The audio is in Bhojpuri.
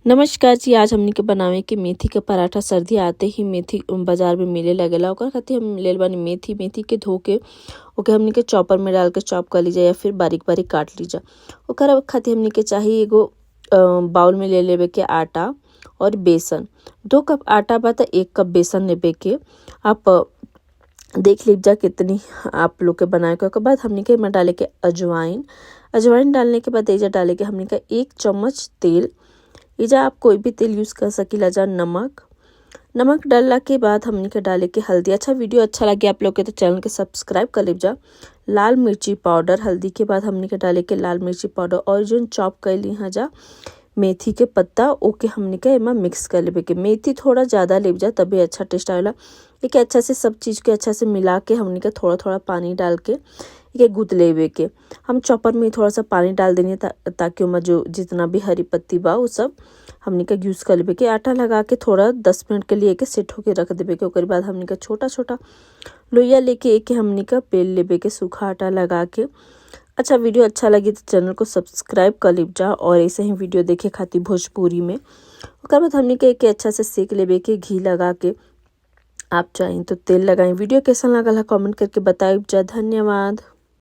नमस्कार जी। आज हमनी के बनावे के मेथी के पराठा। सर्दी आते ही मेथी बाजार में मिले लगेला। ओकर खातिर हम लेल बानी मेथी के धो के ओके हमनी के चॉपर में डाल के चॉप कर लीजा या फिर बारीक बारीक काट लीजा। ओकर खातिर हमनी के चाहिए एगो बाउल में ले लेवे के आटा और बेसन। 2 कप आटा बा त 1 कप बेसन लेवे के। आप देख लीजिए कितनी आप लोग के बनाए के। ओकर बाद हमनी के में डाले के अजवाइन डालने के बाद एजा डाले के हमनी का 1 चम्मच तेल। एजा आप कोई भी तेल यूज़ कर सकीला। जा नमक डालला के बाद हमनी के डाले के हल्दी। अच्छा, वीडियो अच्छा लगे आप लोग के तो चैनल के सब्सक्राइब कर लीजा। लाल मिर्ची पाउडर, हल्दी के बाद हमनी के डाले के लाल मिर्ची पाउडर और जो चॉप कैली हाँ जा मेथी के पत्ता ओके हमनी के एमा मिक्स कर लेवे के। मेथी थोड़ा ज़्यादा लेव जा तभी अच्छा टेस्ट आवेला। एक अच्छा से सब चीज़ के अच्छा से मिला के हमनी के थोड़ा थोड़ा पानी डाल के एक गूँथ लेवे के। हम चॉपर में थोड़ा सा पानी डाल देंगे ताकि उमा जो जितना भी हरी पत्ती बा वो सब हमनी का यूज़ कर लेवे के। आटा लगा के थोड़ा 10 मिनट के लिए के सेट होके रख देवे के। ओकर बाद हमनी का छोटा छोटा लोइया लेके एक हमनी का बेल लेवे के सूखा आटा लगा के। अच्छा, वीडियो अच्छा लगी तो चैनल को सब्सक्राइब कर लीजा और ऐसे ही वीडियो देखे खातिर भोजपुरी में। ओकर बाद हमनी के एक अच्छा से सेक लेवे के। घी लगा के आप चाहें तो तेल लगाएं। वीडियो कैसा लगा कमेंट करके बताइए। धन्यवाद।